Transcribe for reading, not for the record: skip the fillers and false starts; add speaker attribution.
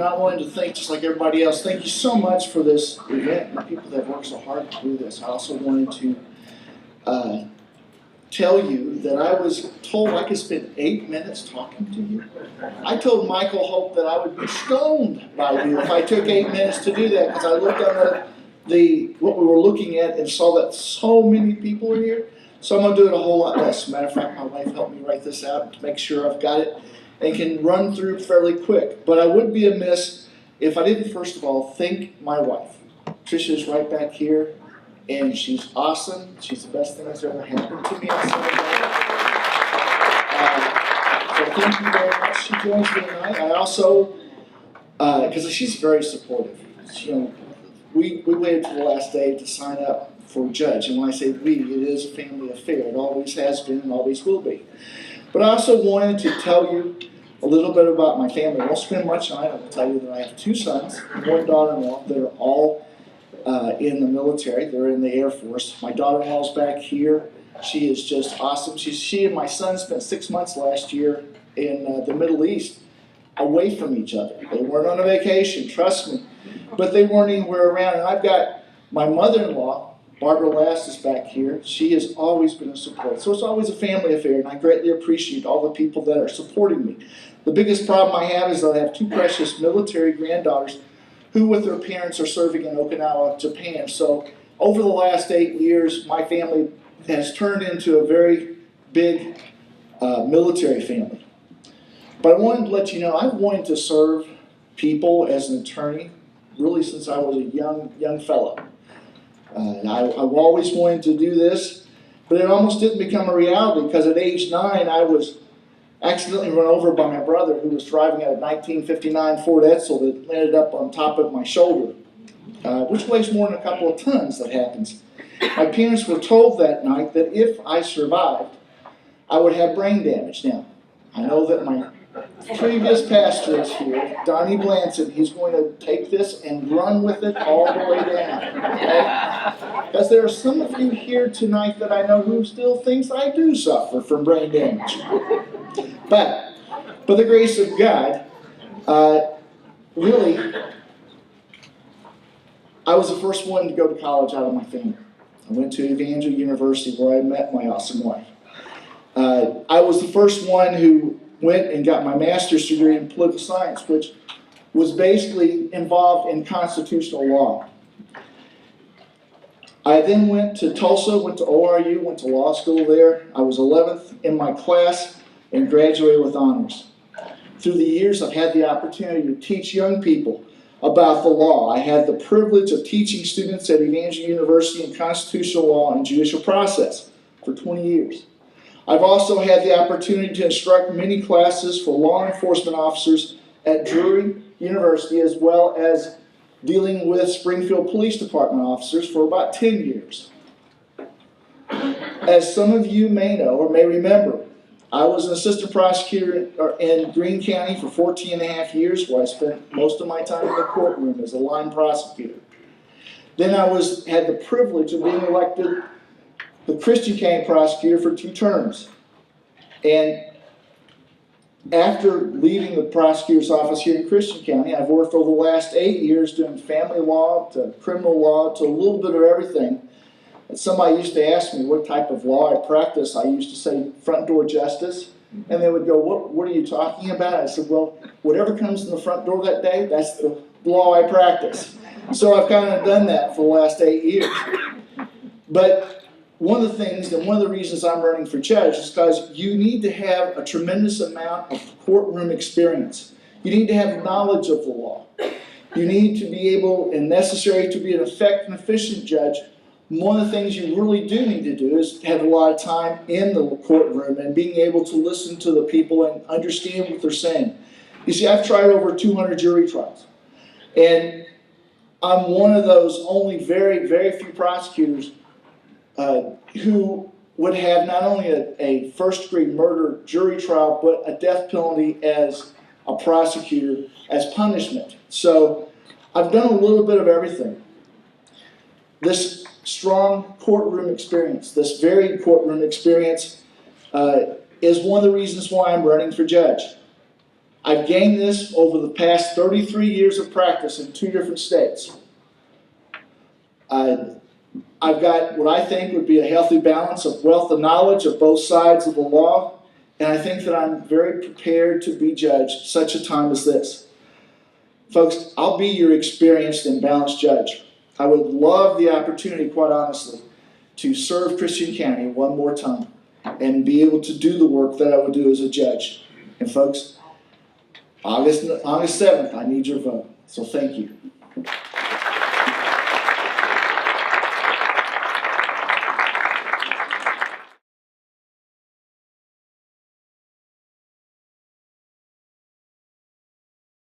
Speaker 1: not wanting to think just like everybody else, thank you so much for this event and the people that worked so hard to do this. I also wanted to tell you that I was told I could spend 8 minutes talking to you. I told Michael Hope that I would be stoned by you if I took 8 minutes to do that, because I looked on what we were looking at and saw that so many people are here. So I'm going to do it a whole lot less. As a matter of fact, my wife helped me write this out to make sure I've got it and can run through fairly quick. But I would be amiss if I didn't, first of all, thank my wife. Trisha's right back here, and she's awesome. She's the best thing that's ever happened to me on Sunday. So thank you very much. She joins me tonight. I also, because she's very supportive. We waited till the last day to sign up for judge, and when I say we, it is a family affair. It always has been and always will be. But I also wanted to tell you a little bit about my family. I won't spend much on it. I'll tell you that I have 2 sons and 1 daughter-in-law that are all in the military. They're in the Air Force. My daughter-in-law's back here. She is just awesome. She and my son spent 6 months last year in the Middle East away from each other. They weren't on a vacation, trust me, but they weren't anywhere around. And I've got my mother-in-law, Barbara Last, is back here. She has always been a support. So it's always a family affair, and I greatly appreciate all the people that are supporting me. The biggest problem I have is that I have 2 precious military granddaughters who with their parents are serving in Okinawa, Japan. So over the last 8 years, my family has turned into a very big military family. But I wanted to let you know, I've wanted to serve people as an attorney really since I was a young fellow. I've always wanted to do this, but it almost didn't become a reality because at age 9 I was accidentally run over by my brother who was driving a 1959 Ford Edsel that landed up on top of my shoulder, which weighs more than a couple of tons. That happens. My parents were told that night that if I survived, I would have brain damage. Now, I know that my previous pastor is here, Donnie Blanson. He's going to take this and run with it all the way down. Okay? Because there are some of you here tonight that I know who still thinks I do suffer from brain damage. But, by the grace of God, really, I was the first one to go to college out of my family. I went to Evangel University where I met my awesome wife. I was the first one who went and got my master's degree in political science, which was basically involved in constitutional law. I then went to Tulsa, went to ORU, went to law school there. I was 11th in my class and graduated with honors. Through the years, I've had the opportunity to teach young people about the law. I had the privilege of teaching students at Evangel University in constitutional law and judicial process for 20 years. I've also had the opportunity to instruct many classes for law enforcement officers at Drury University, as well as dealing with Springfield Police Department officers for about 10 years. As some of you may know or may remember, I was an assistant prosecutor in Greene County for 14 and a half years, where I spent most of my time in the courtroom as a line prosecutor. Then I had the privilege of being elected the Christian County prosecutor for 2 terms. And after leaving the prosecutor's office here in Christian County, I've worked over the last 8 years doing family law to criminal law to a little bit of everything. And somebody used to ask me what type of law I practice. I used to say front door justice. And they would go, what are you talking about? I said, well, whatever comes in the front door that day, that's the law I practice. So I've kind of done that for the last 8 years. But one of the things, and one of the reasons I'm running for judge is because you need to have a tremendous amount of courtroom experience. You need to have knowledge of the law. You need to be able and necessary to be an effective and efficient judge. One of the things you really do need to do is have a lot of time in the courtroom and being able to listen to the people and understand what they're saying. You see, I've tried over 200 jury trials. And I'm one of those only very, very few prosecutors who would have not only a first-degree murder jury trial, but a death penalty as a prosecutor as punishment. So I've done a little bit of everything. This strong courtroom experience, this varied courtroom experience, is one of the reasons why I'm running for judge. I've gained this over the past 33 years of practice in 2 different states. I've got what I think would be a healthy balance of wealth and knowledge of both sides of the law, and I think that I'm very prepared to be judged such a time as this. Folks, I'll be your experienced and balanced judge. I would love the opportunity, quite honestly, to serve Christian County one more time and be able to do the work that I would do as a judge. And folks, August 7th, I need your vote. So thank you.